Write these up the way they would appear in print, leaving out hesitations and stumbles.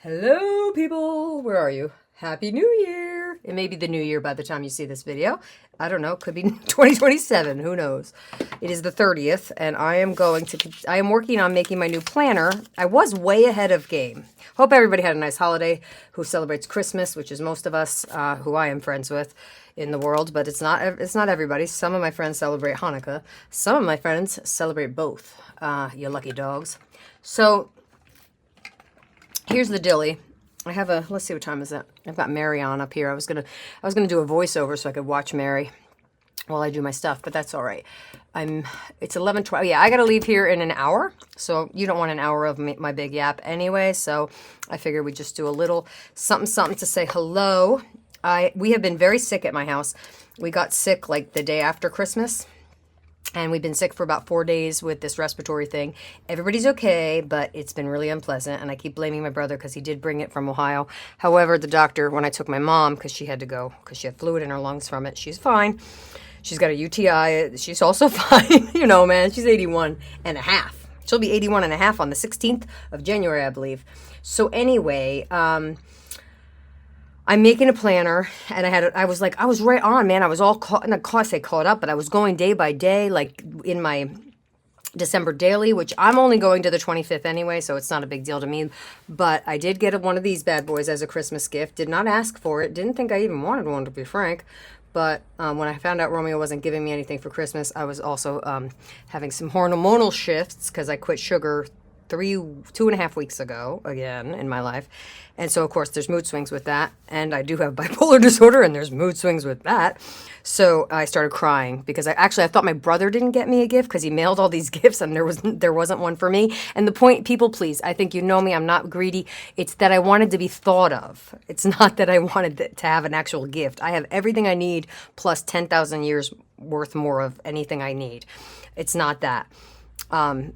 Hello, people. Where are you? Happy New Year. It may be the new year by the time you see this video. I don't know. Could be 2027. Who knows? It is the 30th, and I am working on making my new planner. I was way ahead of game. Hope everybody had a nice holiday who celebrates Christmas, which is most of us who I am friends with in the world, but it's not everybody. Some of my friends celebrate Hanukkah. Some of my friends celebrate both. You lucky dogs. So here's the dilly. I have let's see, what time is it? I've got Mary on up here. I was gonna do a voiceover so I could watch Mary while I do my stuff, but that's all right. It's 11:12. Yeah, I gotta leave here in an hour. So you don't want an hour of my big yap anyway. So I figured we'd just do a little something to say hello. We have been very sick at my house. We got sick like the day after Christmas. And we've been sick for about 4 days with this respiratory thing. Everybody's okay, but it's been really unpleasant. And I keep blaming my brother because he did bring it from Ohio. However, the doctor, when I took my mom, because she had to go, because she had fluid in her lungs from it, she's fine. She's got a UTI. She's also fine. You know, man, she's 81 and a half. She'll be 81 and a half on the 16th of January, I believe. So anyway, I'm making a planner, and I was right on, man. I was all caught up, but I was going day by day, like in my December daily, which I'm only going to the 25th anyway, so it's not a big deal to me. But I did get one of these bad boys as a Christmas gift. Did not ask for it. Didn't think I even wanted one, to be frank. But when I found out Romeo wasn't giving me anything for Christmas, I was also having some hormonal shifts because I quit sugar 2.5 weeks ago again in my life. And so, of course, there's mood swings with that. And I do have bipolar disorder, and there's mood swings with that. So I started crying because I thought my brother didn't get me a gift because he mailed all these gifts and there wasn't one for me. And the point, people, please, I think you know me, I'm not greedy. It's that I wanted to be thought of. It's not that I wanted to have an actual gift. I have everything I need plus 10,000 years worth more of anything I need. It's not that.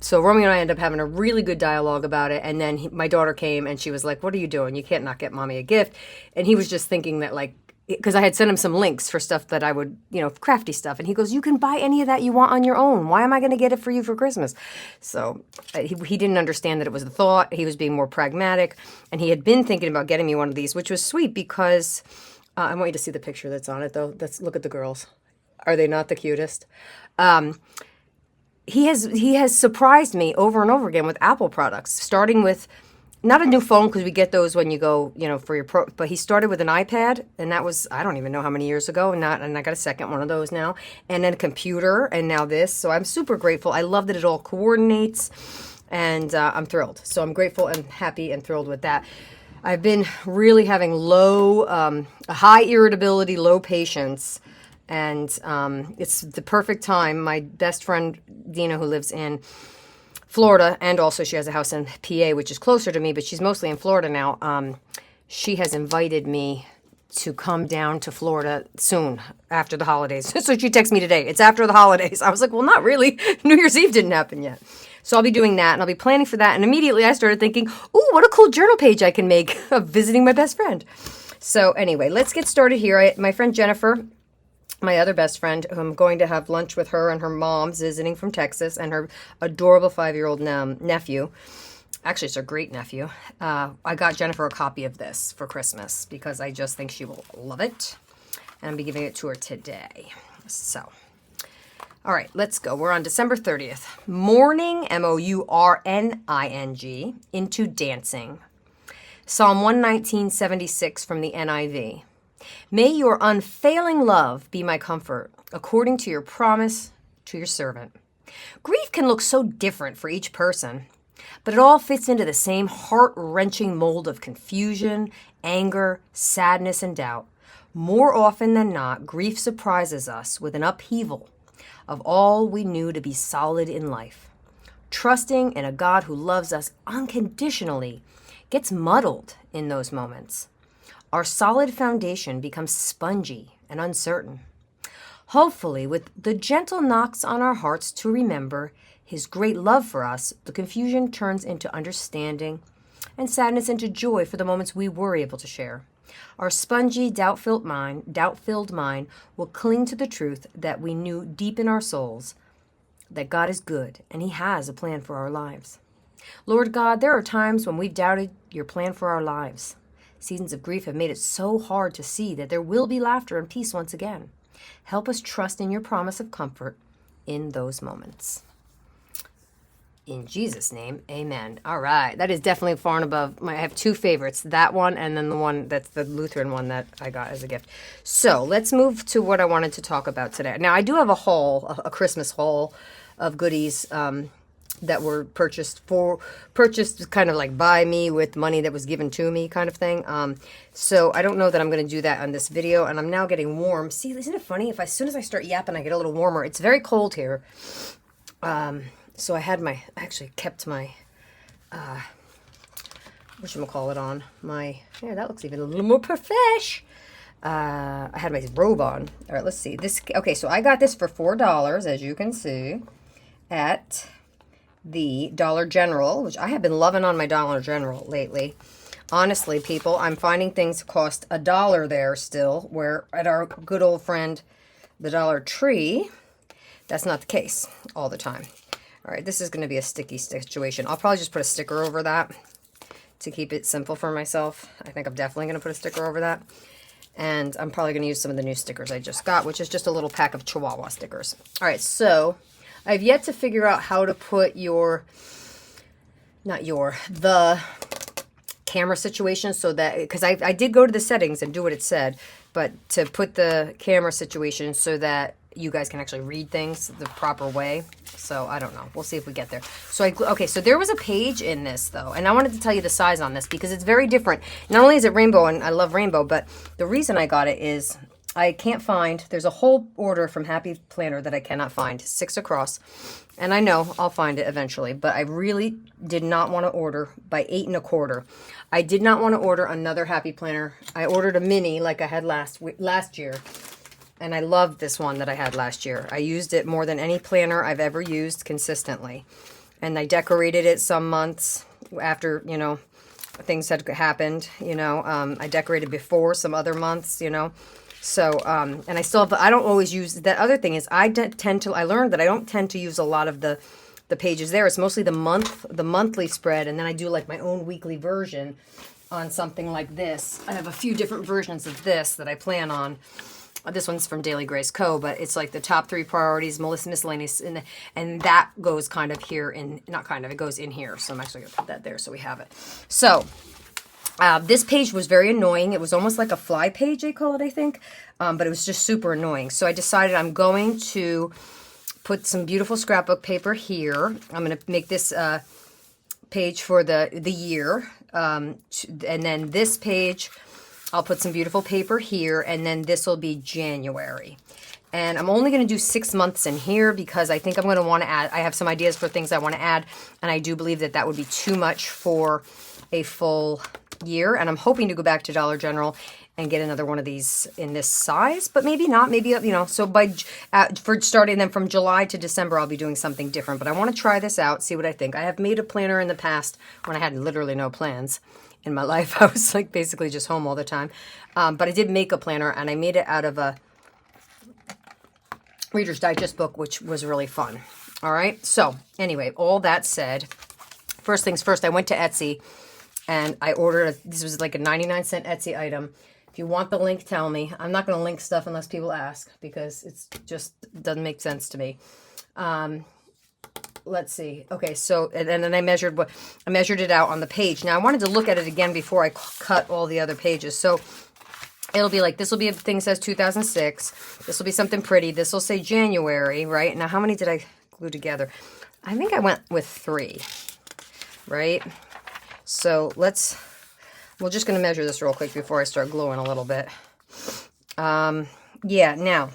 So Romeo and I ended up having a really good dialogue about it. And then my daughter came and she was like, "What are you doing? You can't not get mommy a gift." And he was just thinking that, like, because I had sent him some links for stuff that I would, crafty stuff. And he goes, "You can buy any of that you want on your own. Why am I going to get it for you for Christmas?" So he didn't understand that it was the thought. He was being more pragmatic. And he had been thinking about getting me one of these, which was sweet because I want you to see the picture that's on it, though. Look at the girls. Are they not the cutest? He has surprised me over and over again with Apple products, starting with not a new phone because we get those when you go, for your but he started with an iPad, and that was, I don't even know how many years ago, and I got a second one of those now, and then a computer, and now this. So I'm super grateful. I love that it all coordinates, and I'm thrilled. So I'm grateful and happy and thrilled with that. I've been really having high irritability, low patience. And it's the perfect time. My best friend, Dina, who lives in Florida, and also she has a house in PA, which is closer to me, but she's mostly in Florida now. She has invited me to come down to Florida soon after the holidays. So she texted me today. It's after the holidays. I was like, well, not really. New Year's Eve didn't happen yet. So I'll be doing that, and I'll be planning for that. And immediately I started thinking, ooh, what a cool journal page I can make of visiting my best friend. So anyway, let's get started here. My friend Jennifer, my other best friend, who I'm going to have lunch with her and her mom visiting from Texas, and her adorable 5-year-old nephew. Actually, it's her great nephew. I got Jennifer a copy of this for Christmas because I just think she will love it. And I'll be giving it to her today. So, all right, let's go. We're on December 30th. Morning, MOURNING, into dancing. Psalm 119:76 from the NIV. May your unfailing love be my comfort, according to your promise to your servant. Grief can look so different for each person, but it all fits into the same heart-wrenching mold of confusion, anger, sadness, and doubt. More often than not, grief surprises us with an upheaval of all we knew to be solid in life. Trusting in a God who loves us unconditionally gets muddled in those moments. Our solid foundation becomes spongy and uncertain. Hopefully, with the gentle knocks on our hearts to remember His great love for us, the confusion turns into understanding and sadness into joy for the moments we were able to share. Our spongy, doubt-filled mind will cling to the truth that we knew deep in our souls, that God is good and He has a plan for our lives. Lord God, there are times when we've doubted your plan for our lives. Seasons of grief have made it so hard to see that there will be laughter and peace once again. Help us trust in your promise of comfort in those moments. In Jesus' name, amen. All right. That is definitely far and above. I have two favorites. That one and then the one that's the Lutheran one that I got as a gift. So let's move to what I wanted to talk about today. Now, I do have a haul, a Christmas haul of goodies that were purchased kind of like by me with money that was given to me kind of thing. So I don't know that I'm going to do that on this video. And I'm now getting warm. See, isn't it funny? As soon as I start yapping, I get a little warmer. It's very cold here. So I actually kept my, whatchamacallit on, yeah, that looks even a little more profesh. I had my robe on. All right, let's see. Okay, so I got this for $4, as you can see, at the Dollar General, which I have been loving on my Dollar General lately. Honestly, people, I'm finding things cost $1 there still, where at our good old friend, the Dollar Tree, that's not the case all the time. All right, this is going to be a sticky situation. I'll probably just put a sticker over that to keep it simple for myself. I think I'm definitely going to put a sticker over that. And I'm probably going to use some of the new stickers I just got, which is just a little pack of Chihuahua stickers. All right, so I've yet to figure out how to put the camera situation so that, because I did go to the settings and do what it said, but to put the camera situation so that you guys can actually read things the proper way. So I don't know. We'll see if we get there. So okay, so there was a page in this though, and I wanted to tell you the size on this because it's very different. Not only is it rainbow, and I love rainbow, but the reason I got it is I can't find, there's a whole order from Happy Planner that I cannot find, 6 across. And I know I'll find it eventually, but I really did not want to order by 8 1/4. I did not want to order another Happy Planner. I ordered a mini like I had last year. And I loved this one that I had last year. I used it more than any planner I've ever used consistently. And I decorated it some months after, things had happened, I decorated before some other months, So, and I still have, I don't always use, that other thing is I learned that I don't tend to use a lot of the pages there. It's mostly the monthly spread. And then I do like my own weekly version on something like this. I have a few different versions of this that I plan on. This one's from Daily Grace Co., but it's like the top 3 priorities, Melissa Miscellaneous, and that goes kind of here it goes in here. So I'm actually going to put that there so we have it. So this page was very annoying. It was almost like a fly page, they call it, I think, but it was just super annoying. So I decided I'm going to put some beautiful scrapbook paper here. I'm going to make this page for the year, and then this page, I'll put some beautiful paper here, and then this will be January. And I'm only going to do 6 months in here because I think I'm going to want to add, I have some ideas for things I want to add, and I do believe that would be too much for a full year. And I'm hoping to go back to Dollar General and get another one of these in this size, but maybe not, maybe, so for starting them from July to December, I'll be doing something different, but I want to try this out, see what I think. I have made a planner in the past when I had literally no plans in my life. I was like basically just home all the time. But I did make a planner, and I made it out of a Reader's Digest book, which was really fun. All right. So anyway, all that said, first things first, I went to Etsy and I ordered, this was like a 99-cent Etsy item. If you want the link, tell me. I'm not going to link stuff unless people ask because it's just doesn't make sense to me. Let's see. Okay, so and then I measured it out on the page. Now I wanted to look at it again before I cut all the other pages. So it'll be like, this will be a thing that says 2006. This will be something pretty. This will say January, right? Now how many did I glue together? I think I went with 3, right? So we're just going to measure this real quick before I start gluing a little bit. Yeah, now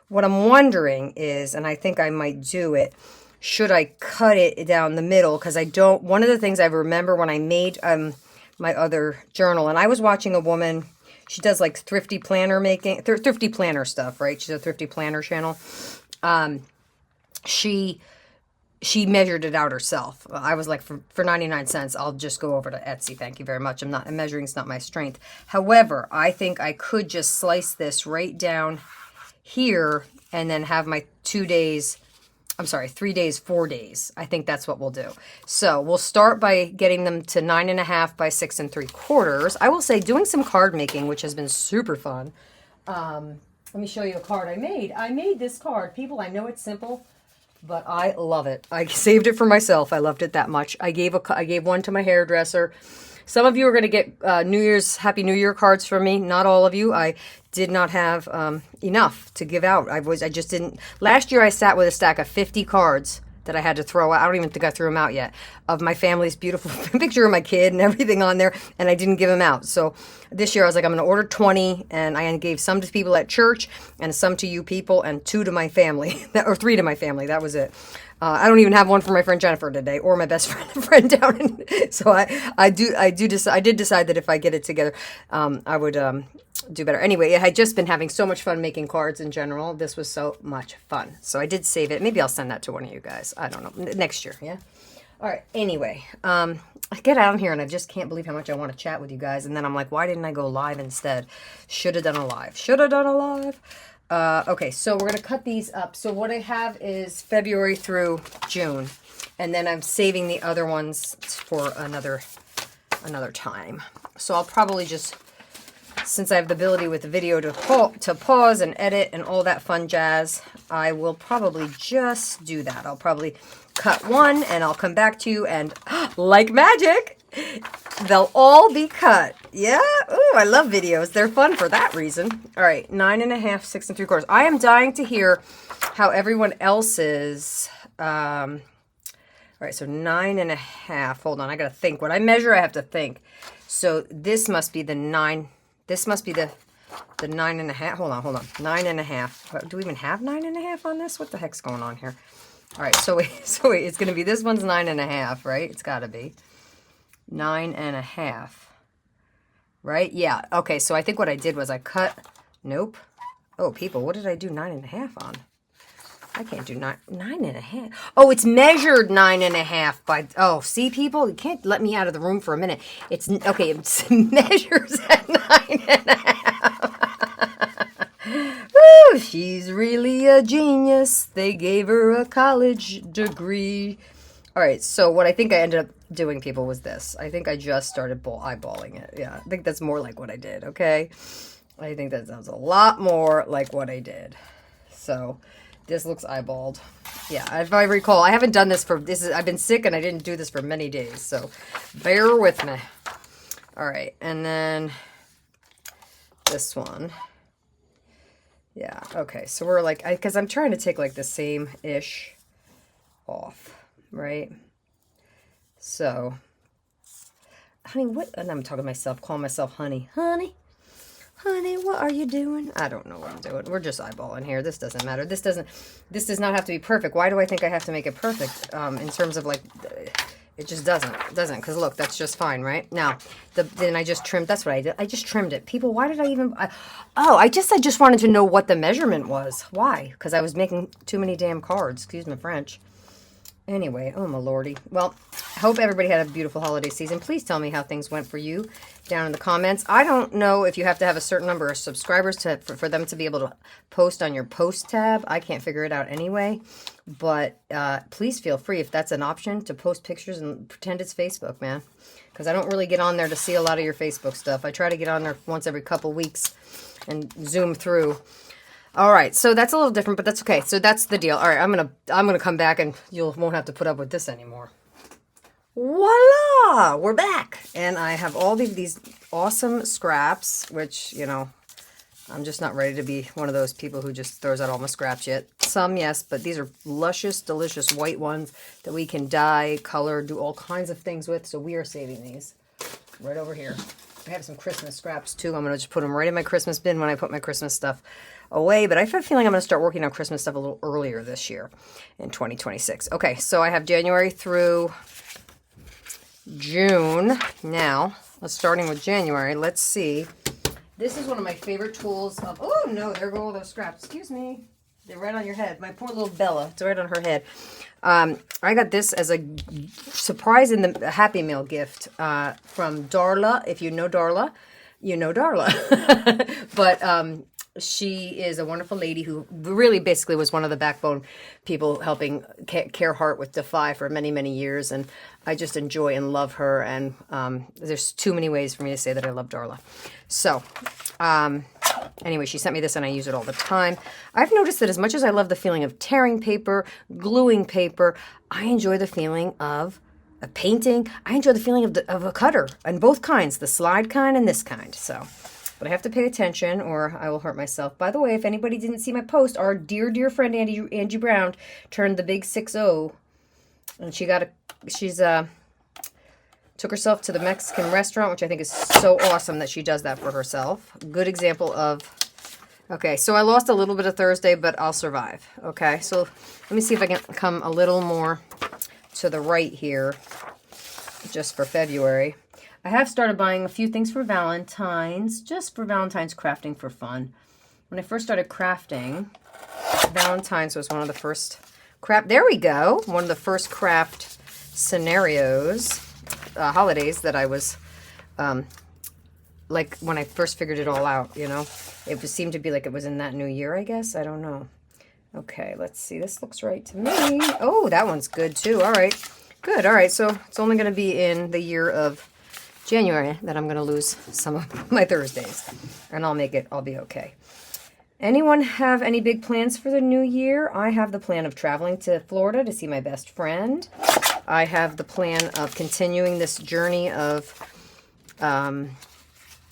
what I'm wondering is, and I think I might do it, should I cut it down the middle? Because one of the things I remember when I made my other journal, and I was watching a woman, she does like thrifty planner stuff, right? She's a thrifty planner channel. She measured it out herself. I was like, for 99 cents, I'll just go over to Etsy. Thank you very much. Measuring's not my strength. However, I think I could just slice this right down here and then have my 2 days I'm sorry, 3 days, 4 days. I think that's what we'll do. So we'll start by getting them to 9.5 by 6 3/4. I will say doing some card making, which has been super fun. Let me show you a card I made. I made this card. People, I know it's simple, but I love it. I saved it for myself. I loved it that much. I gave one to my hairdresser. Some of you are going to get Happy New Year cards from me. Not all of you. I did not have enough to give out. I just didn't. Last year I sat with a stack of 50 cards that I had to throw out. I don't even think I threw them out yet. Of my family's beautiful picture of my kid and everything on there, and I didn't give them out. So this year I was like, I'm going to order 20, and I gave some to people at church, and some to you people, and 2 to my family, or 3 to my family. That was it. I don't even have one for my friend Jennifer today, or my best friend down. So I did decide that if I get it together, I would do better. Anyway, I had just been having so much fun making cards in general. This was so much fun. So I did save it. Maybe I'll send that to one of you guys. I don't know. Next year, yeah? All right. Anyway, I get out here and I just can't believe how much I want to chat with you guys. And then I'm like, why didn't I go live instead? Should have done a live. Should have done a live. Okay, so we're going to cut these up. So what I have is February through June. And then I'm saving the other ones for another time. So I'll probably just, since I have the ability with the video to pause and edit and all that fun jazz, I will probably just do that. I'll probably cut one and I'll come back to you and like magic, they'll all be cut. Yeah? Ooh, I love videos. They're fun for that reason. All right, 9.5, 6 3/4. I am dying to hear how everyone else's, all right, so 9.5. Hold on, I got to think. When I measure, I have to think. So this must be the 9. This must be the 9.5. Hold on. 9.5. Do we even have 9.5 on this? What the heck's going on here? All right, so wait, it's going to be, this one's 9.5, right? It's got to be 9.5, right? Yeah. Okay, so I think what I did was I cut, nope. Oh, people, what did I do 9.5 on? I can't do 9.5. Oh, it's measured 9.5 by, oh, see, people, you can't let me out of the room for a minute. It's, okay, it measures at 9.5. Woo, she's really a genius. They gave her a college degree. All right, so what I think I ended up doing, people, was this. I think I just started eyeballing it. Yeah, I think that's more like what I did, okay? I think that sounds a lot more like what I did. So this looks eyeballed. Yeah, if I recall, I haven't done this I've been sick and I didn't do this for many days, so bear with me. All right, and then this one. Yeah, okay, so we're like, because I'm trying to take like the same-ish off, right? So, honey, what, and I'm talking to myself, calling myself honey. Honey, what are you doing? I don't know what I'm doing. We're just eyeballing here. This doesn't matter. This does not have to be perfect. Why do I think I have to make it perfect in terms of like, it just doesn't. It doesn't, because look, that's just fine, right? Now, then I just trimmed, that's what I did. I just trimmed it. People, why did I even, I just wanted to know what the measurement was. Why? Because I was making too many damn cards. Excuse my French. Anyway, oh my lordy. Well, I hope everybody had a beautiful holiday season. Please tell me how things went for you down in the comments. I don't know if you have to have a certain number of subscribers for them to be able to post on your post tab. I can't figure it out anyway. But please feel free, if that's an option, to post pictures and pretend it's Facebook, man. Because I don't really get on there to see a lot of your Facebook stuff. I try to get on there once every couple weeks and zoom through. All right, so that's a little different, but that's okay. So that's the deal. All right, I'm gonna come back and you won't have to put up with this anymore. Voila, we're back, and I have all these awesome scraps, which, you know, I'm just not ready to be one of those people who just throws out all my scraps yet. Some, yes, but these are luscious, delicious white ones that we can dye, color, do all kinds of things with. So we are saving these right over here. I have some Christmas scraps too. I'm going to just put them right in my Christmas bin when I put my Christmas stuff away. But I have a feeling I'm going to start working on Christmas stuff a little earlier this year in 2026. Okay, so I have January through June. Now, starting with January, let's see. This is one of my favorite tools of, oh no, there go all those scraps. Excuse me. They're right on your head. My poor little Bella. It's right on her head. I got this as a surprise in the Happy Meal gift from Darla. If you know Darla, you know Darla. But She is a wonderful lady who really basically was one of the backbone people helping Care Heart with Defy for many, many years. And I just enjoy and love her. And there's too many ways for me to say that I love Darla. So anyway, she sent me this and I use it all the time. I've noticed that as much as I love the feeling of tearing paper, gluing paper, I enjoy the feeling of a painting. I enjoy the feeling of a cutter, and both kinds, the slide kind and this kind. So... but I have to pay attention or I will hurt myself. By the way, if anybody didn't see my post, our dear, dear friend Angie Brown turned the big 6-0. And she's took herself to the Mexican restaurant, which I think is so awesome that she does that for herself. Good example of, okay, so I lost a little bit of Thursday, but I'll survive. Okay, so let me see if I can come a little more to the right here, just for February. I have started buying a few things for Valentine's, just for Valentine's crafting for fun. When I first started crafting, Valentine's was one of the first there we go. One of the first craft scenarios, holidays that I was, like when I first figured it all out, you know. It seemed to be like it was in that new year, I guess. I don't know. Okay, let's see. This looks right to me. Oh, that one's good too. All right. Good. All right. So it's only going to be in the year of January that I'm going to lose some of my Thursdays, and I'll be okay. Anyone have any big plans for the new year? I have the plan of traveling to Florida to see my best friend. I have the plan of continuing this journey of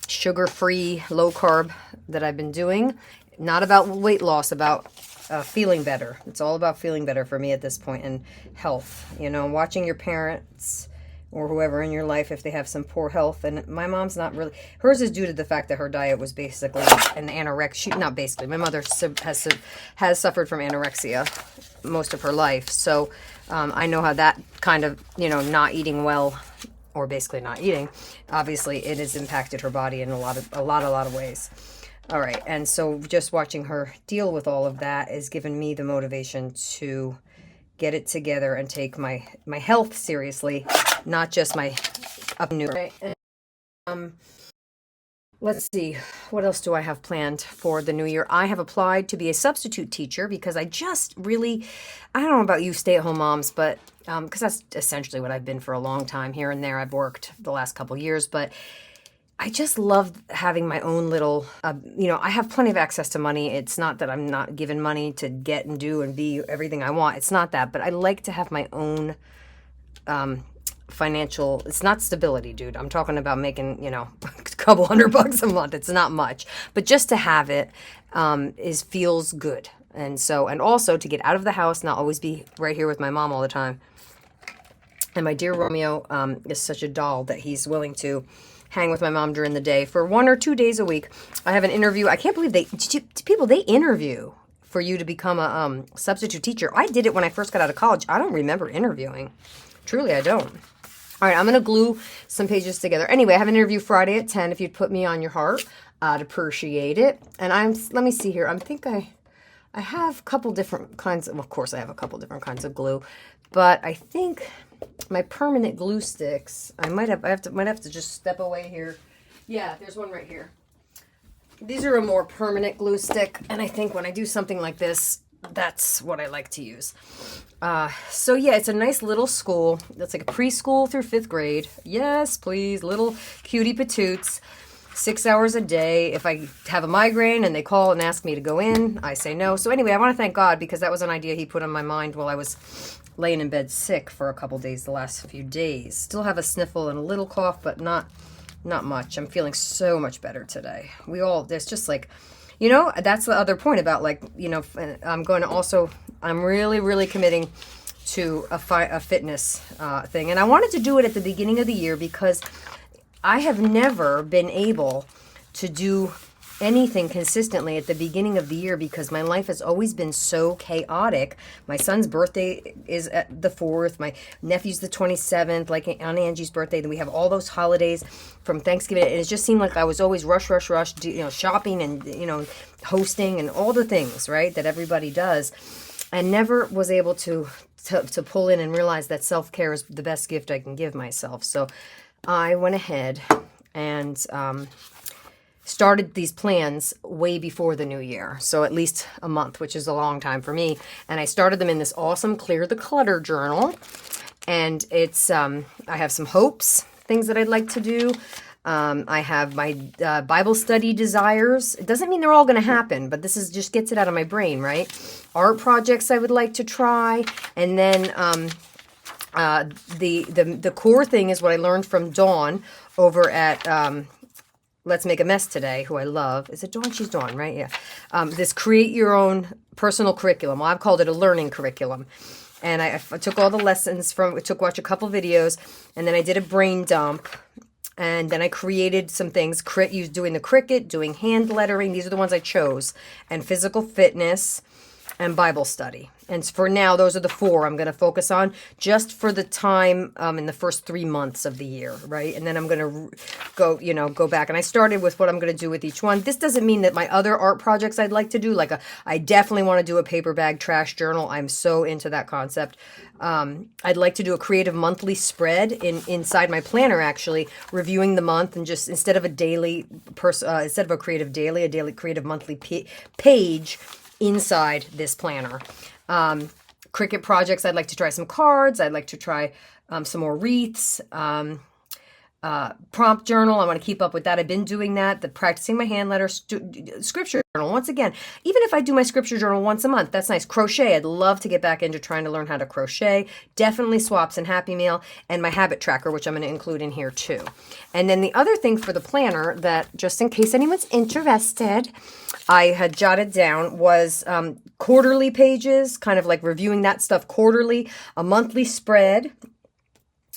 sugar-free, low-carb that I've been doing. Not about weight loss, about feeling better. It's all about feeling better for me at this point, and health. You know, watching your parents or whoever in your life if they have some poor health. And my mom's not really, hers is due to the fact that her diet was basically an anorexia. Not basically, my mother has suffered from anorexia most of her life. So I know how that kind of, you know, not eating well, or basically not eating, obviously it has impacted her body in a lot of ways. All right, and so just watching her deal with all of that has given me the motivation to get it together and take my health seriously, not just my up new. Right? Let's see, what else do I have planned for the new year? I have applied to be a substitute teacher because I just really, I don't know about you stay-at-home moms, but because that's essentially what I've been for a long time. Here and there I've worked the last couple years, but I just love having my own little, you know, I have plenty of access to money. It's not that I'm not given money to get and do and be everything I want. It's not that, but I like to have my own financial, it's not stability, dude. I'm talking about making, you know, a couple $100 a month. It's not much, but just to have it feels good. And so, and also to get out of the house, not always be right here with my mom all the time. And my dear Romeo is such a doll that he's willing to hang with my mom during the day for 1 or 2 days a week. I have an interview. I can't believe they interview for you to become a substitute teacher. I did it when I first got out of college. I don't remember interviewing. Truly, I don't. All right, I'm going to glue some pages together. Anyway, I have an interview Friday at 10. If you'd put me on your heart, I'd appreciate it. And let me see here. I have a couple different kinds of course, I have a couple different kinds of glue, but I think my permanent glue sticks, I might have to just step away here. Yeah, there's one right here. These are a more permanent glue stick, and I think when I do something like this, that's what I like to use. So yeah, it's a nice little school. That's like a preschool through 5th grade. Yes, please, little cutie patoots. 6 hours a day. If I have a migraine and they call and ask me to go in, I say no. So anyway, I want to thank God because that was an idea he put on my mind while I was laying in bed sick for a couple days the last few days. Still have a sniffle and a little cough, but not much. I'm feeling so much better today. There's just like, you know, that's the other point about like, you know, I'm really, really committing to a fitness thing. And I wanted to do it at the beginning of the year because I have never been able to do anything consistently at the beginning of the year because my life has always been so chaotic. My son's birthday is at the 4th. My nephew's the 27th, like on Angie's birthday. Then we have all those holidays from Thanksgiving. And it just seemed like I was always rush, you know, shopping and, you know, hosting and all the things, right, that everybody does. And never was able to pull in and realize that self-care is the best gift I can give myself. So I went ahead and started these plans way before the new year. So at least a month, which is a long time for me. And I started them in this awesome Clear the Clutter journal. And it's, I have some hopes, things that I'd like to do. I have my Bible study desires. It doesn't mean they're all going to happen, but this is just gets it out of my brain, right? Art projects I would like to try. And then the core thing is what I learned from Dawn over at Let's Make a Mess Today, who I love. Is it Dawn? She's Dawn, right? Yeah. This create your own personal curriculum. Well, I've called it a learning curriculum. And I took all the lessons from, watched a couple videos, and then I did a brain dump. And then I created some things, doing the Cricut, doing hand lettering. These are the ones I chose. And physical fitness and Bible study. And for now, those are the 4 I'm going to focus on just for the time in the first 3 months of the year, right? And then I'm going to go back. And I started with what I'm going to do with each one. This doesn't mean that my other art projects I'd like to do, I definitely want to do a paper bag trash journal. I'm so into that concept. I'd like to do a creative monthly spread inside my planner, actually, reviewing the month, and just instead of a creative daily, a daily creative monthly page inside this planner. Cricut projects, I'd like to try some cards. I'd like to try some more wreaths. Prompt journal, I want to keep up with that. I've been doing that. The practicing my hand letter, scripture journal. Once again, even if I do my scripture journal once a month, that's nice. Crochet, I'd love to get back into trying to learn how to crochet. Definitely swaps and Happy Meal, and my habit tracker, which I'm going to include in here too. And then the other thing for the planner that, just in case anyone's interested, I had jotted down was quarterly pages, kind of like reviewing that stuff quarterly, a monthly spread,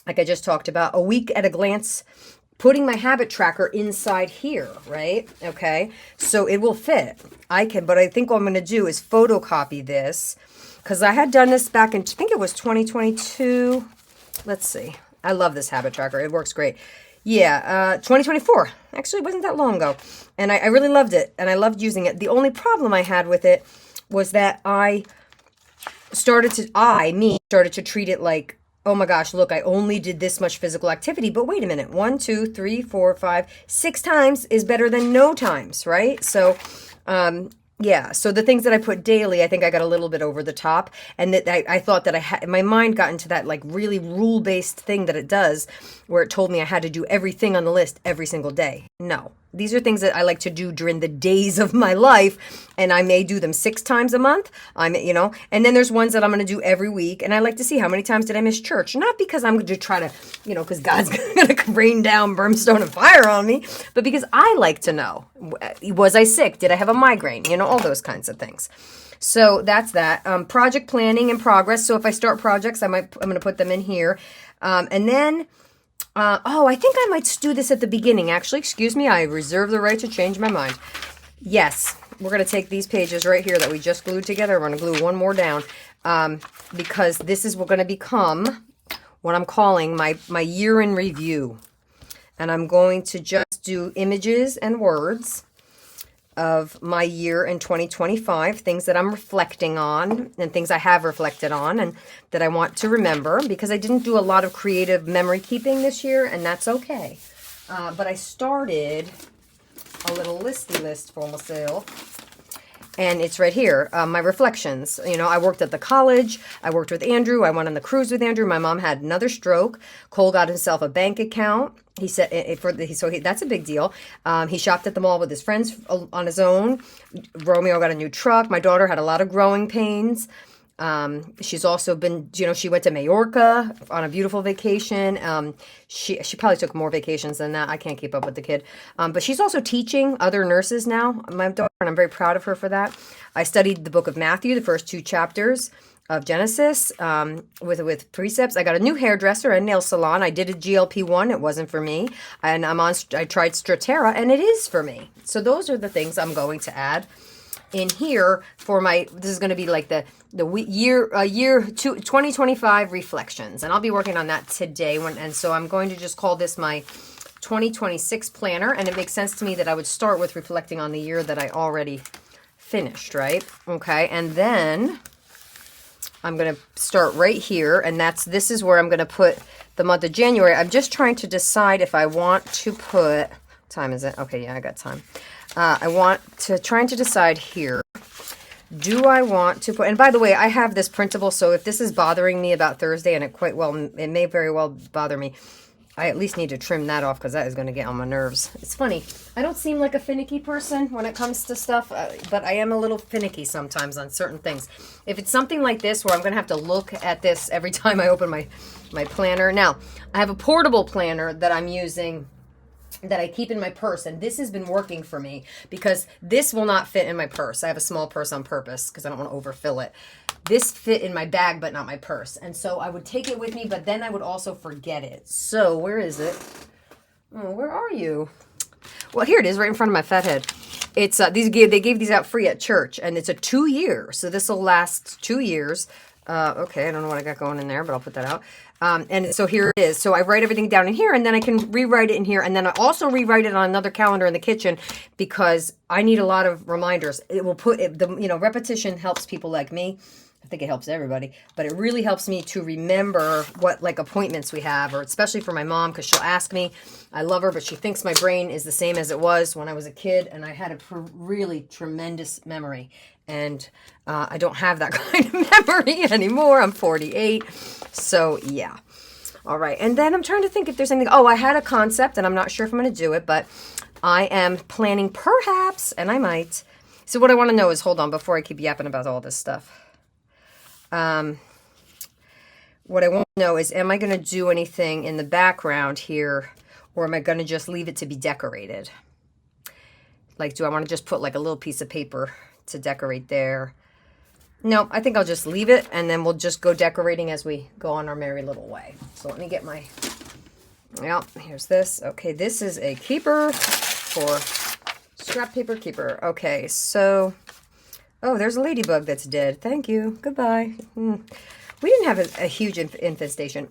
like I just talked about, a week at a glance, putting my habit tracker inside here, right? Okay, so it will fit. But I think what I'm going to do is photocopy this, because I had done this back in, I think it was 2022. Let's see. I love this habit tracker. It works great. Yeah, 2024. Actually, it wasn't that long ago. And I really loved it, and I loved using it. The only problem I had with it was that I started to treat it like, oh my gosh, look, I only did this much physical activity. But wait a minute, 1, 2, 3, 4, 5, 6 times is better than no times, right? So, yeah, so the things that I put daily, I think I got a little bit over the top. And that I thought that my mind got into that like really rule-based thing that it does, where it told me I had to do everything on the list every single day. No. These are things that I like to do during the days of my life, and I may do them 6 times a month. And then there's ones that I'm going to do every week, and I like to see how many times did I miss church. Not because I'm going to try to, because God's going to rain down brimstone and fire on me, but because I like to know, was I sick? Did I have a migraine? All those kinds of things. So that's that. Project planning in progress. So if I start projects, I'm going to put them in here, and then. I think I might do this at the beginning, actually. Excuse me, I reserve the right to change my mind. Yes, we're going to take these pages right here that we just glued together. We're going to glue one more down, because this is going to become what I'm calling my year in review. And I'm going to just do images and words of my year in 2025, things that I'm reflecting on and things I have reflected on and that I want to remember, because I didn't do a lot of creative memory keeping this year, and that's okay. But I started a little listy list for myself, and it's right here, my reflections. I worked at the college, I worked with Andrew, I went on the cruise with Andrew, my mom had another stroke, Cole got himself a bank account. He said, that's a big deal. He shopped at the mall with his friends on his own. Romeo got a new truck. My daughter had a lot of growing pains. She's also been, she went to Majorca on a beautiful vacation. She probably took more vacations than that. I can't keep up with the kid. But she's also teaching other nurses now, my daughter, and I'm very proud of her for that. I studied the book of Matthew, the first 2 chapters of Genesis, with precepts. I got a new hairdresser and nail salon. I did a GLP-1. It wasn't for me. And I tried Stratera, and it is for me. So those are the things I'm going to add in here for this is going to be like the year 2025 reflections. And I'll be working on that today. And so I'm going to just call this my 2026 planner. And it makes sense to me that I would start with reflecting on the year that I already finished, right? Okay. And then I'm going to start right here, and this is where I'm going to put the month of January. I'm just trying to decide if I want to put time is it? Okay, yeah, I got time. I want to, trying to decide here. Do I want to put, and by the way, I have this printable, so if this is bothering me about Thursday, and it may very well bother me, I at least need to trim that off because that is going to get on my nerves. It's funny. I don't seem like a finicky person when it comes to stuff, but I am a little finicky sometimes on certain things. If it's something like this where I'm going to have to look at this every time I open my planner. Now, I have a portable planner that I'm using that I keep in my purse, and this has been working for me because this will not fit in my purse. I have a small purse on purpose because I don't want to overfill it. This fit in my bag, but not my purse. And so I would take it with me, but then I would also forget it. So where is it? Oh, where are you? Well, here it is, right in front of my fat head. It's they gave these out free at church, and it's a 2 year. So this will last 2 years. Okay, I don't know what I got going in there, but I'll put that out. And so here it is. So I write everything down in here, and then I can rewrite it in here. And then I also rewrite it on another calendar in the kitchen because I need a lot of reminders. It will put it, repetition helps people like me. I think it helps everybody, but it really helps me to remember what like appointments we have, or especially for my mom, because she'll ask me. I love her, but she thinks my brain is the same as it was when I was a kid, and I had a really tremendous memory. And I don't have that kind of memory anymore. I'm 48. So, yeah. All right. And then I'm trying to think if there's anything. Oh, I had a concept, and I'm not sure if I'm going to do it, but I am planning perhaps, and I might. So what I want to know is, hold on, before I keep yapping about all this stuff. What I want to know is, am I going to do anything in the background here, or am I going to just leave it to be decorated? Like, do I want to just put like a little piece of paper to decorate there? No, I think I'll just leave it, and then we'll just go decorating as we go on our merry little way. So let me get my, yeah, here's this. Okay, this is a keeper for scrap paper keeper. Okay, so, oh, there's a ladybug that's dead. Thank you. Goodbye. We didn't have a huge infestation.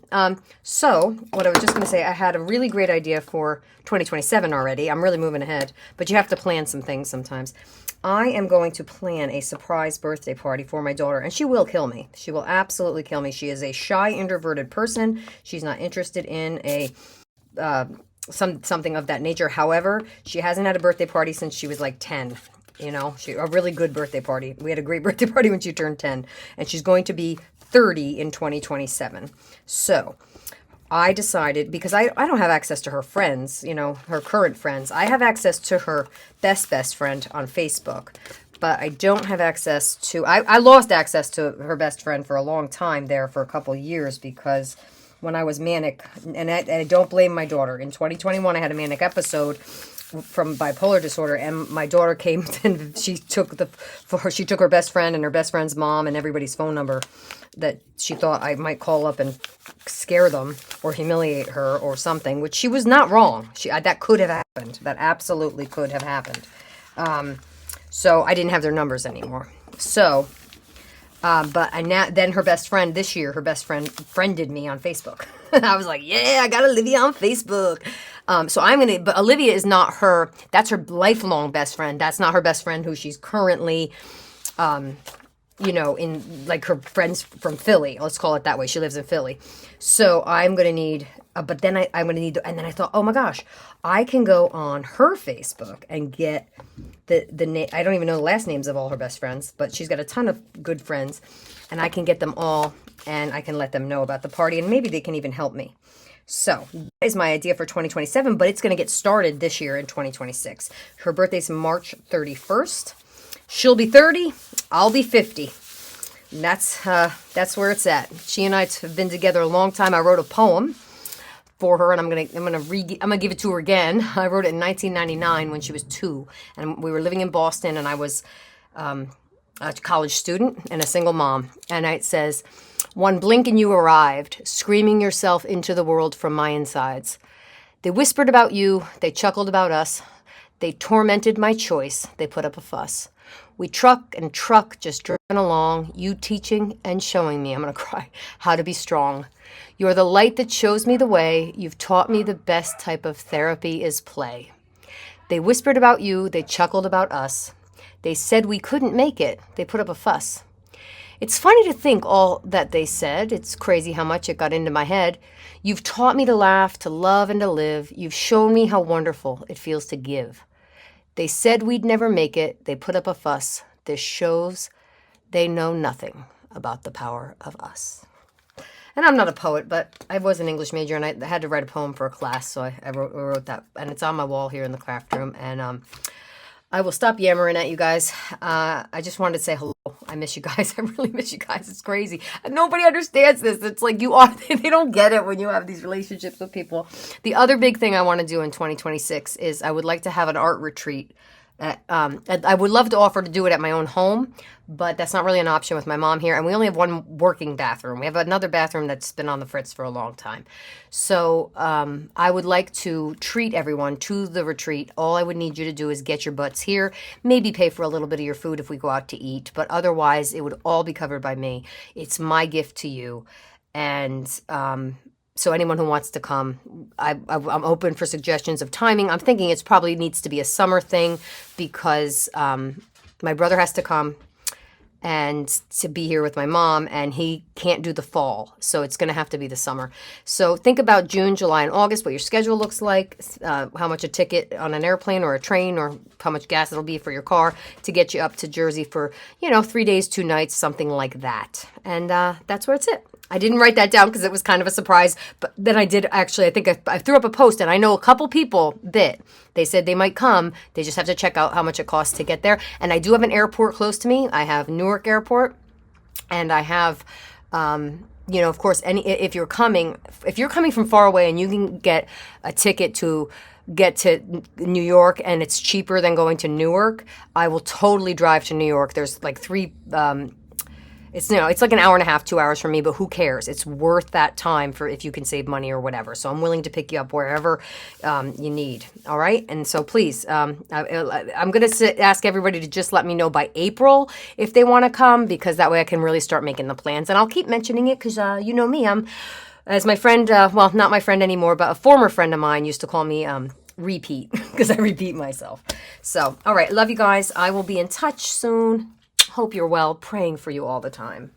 So what I was just going to say, I had a really great idea for 2027 already. I'm really moving ahead, but you have to plan some things sometimes. I am going to plan a surprise birthday party for my daughter, and she will kill me. She will absolutely kill me. She is a shy, introverted person. She's not interested in a something of that nature. However, she hasn't had a birthday party since she was like 10. You know, a really good birthday party. We had a great birthday party when she turned 10, and she's going to be 30 in 2027. So I decided, because I don't have access to her friends, you know, her current friends. I have access to her best friend on Facebook, but I don't have access to, I lost access to her best friend for a long time there for a couple of years because when I was manic, and I don't blame my daughter. In 2021, I had a manic episode from bipolar disorder, and my daughter came and she took her best friend and her best friend's mom and everybody's phone number that she thought I might call up and scare them or humiliate her or something, which she was not wrong. That could have happened. That absolutely could have happened. So I didn't have their numbers anymore. So, then her best friend this year, her best friend friended me on Facebook. I was like, yeah, I got Olivia on Facebook. So but Olivia is not her, that's her lifelong best friend. That's not her best friend who she's currently, in like her friends from Philly. Let's call it that way. She lives in Philly. So I'm going to need, but then I'm going to need, and then I thought, oh my gosh, I can go on her Facebook and get the name. I don't even know the last names of all her best friends, but she's got a ton of good friends, and I can get them all, and I can let them know about the party, and maybe they can even help me. So that is my idea for 2027, but it's going to get started this year in 2026. Her birthday's March 31st. She'll be 30. I'll be 50. And that's where it's at. She and I have been together a long time. I wrote a poem for her, and I'm gonna give it to her again. I wrote it in 1999 when she was 2, and we were living in Boston, and I was a college student and a single mom. And it says, "One blink and you arrived, screaming yourself into the world from my insides. They whispered about you, they chuckled about us, they tormented my choice, they put up a fuss. We truck, just driven along, you teaching and showing me," I'm going to cry, "how to be strong. You're the light that shows me the way. You've taught me the best type of therapy is play. They whispered about you, they chuckled about us. They said we couldn't make it, they put up a fuss. It's funny to think all that they said. It's crazy how much it got into my head. You've taught me to laugh, to love, and to live. You've shown me how wonderful it feels to give. They said we'd never make it. They put up a fuss. This shows they know nothing about the power of us. And I'm not a poet, but I was an English major, and I had to write a poem for a class, so I wrote that. And it's on my wall here in the craft room. And I will stop yammering at you guys. I just wanted to say hello. I miss you guys. I really miss you guys. It's crazy. And nobody understands this. It's like they don't get it when you have these relationships with people. The other big thing I want to do in 2026 is I would like to have an art retreat. I would love to offer to do it at my own home, but that's not really an option with my mom here. And we only have one working bathroom. We have another bathroom that's been on the fritz for a long time. So I would like to treat everyone to the retreat. All I would need you to do is get your butts here, maybe pay for a little bit of your food if we go out to eat, but otherwise it would all be covered by me. It's my gift to you. And so anyone who wants to come, I'm open for suggestions of timing. I'm thinking it's probably needs to be a summer thing because my brother has to come and to be here with my mom, and he can't do the fall. So it's going to have to be the summer. So think about June, July, and August, what your schedule looks like, how much a ticket on an airplane or a train, or how much gas it'll be for your car to get you up to Jersey for, 3 days, 2 nights, something like that. And that's where it's at. I didn't write that down because it was kind of a surprise, but then I did actually, I think I threw up a post, and I know a couple people that they said they might come. They just have to check out how much it costs to get there. And I do have an airport close to me. I have Newark Airport, and I have, of course, if you're coming from far away and you can get a ticket to get to New York and it's cheaper than going to Newark, I will totally drive to New York. There's like it's like an hour and a half, 2 hours for me, but who cares? It's worth that time for if you can save money or whatever. So I'm willing to pick you up wherever you need. All right. And so please, I'm going to ask everybody to just let me know by April if they want to come, because that way I can really start making the plans. And I'll keep mentioning it because you know me, as my friend, well, not my friend anymore, but a former friend of mine used to call me repeat because I repeat myself. So, all right. Love you guys. I will be in touch soon. Hope you're well. Praying for you all the time.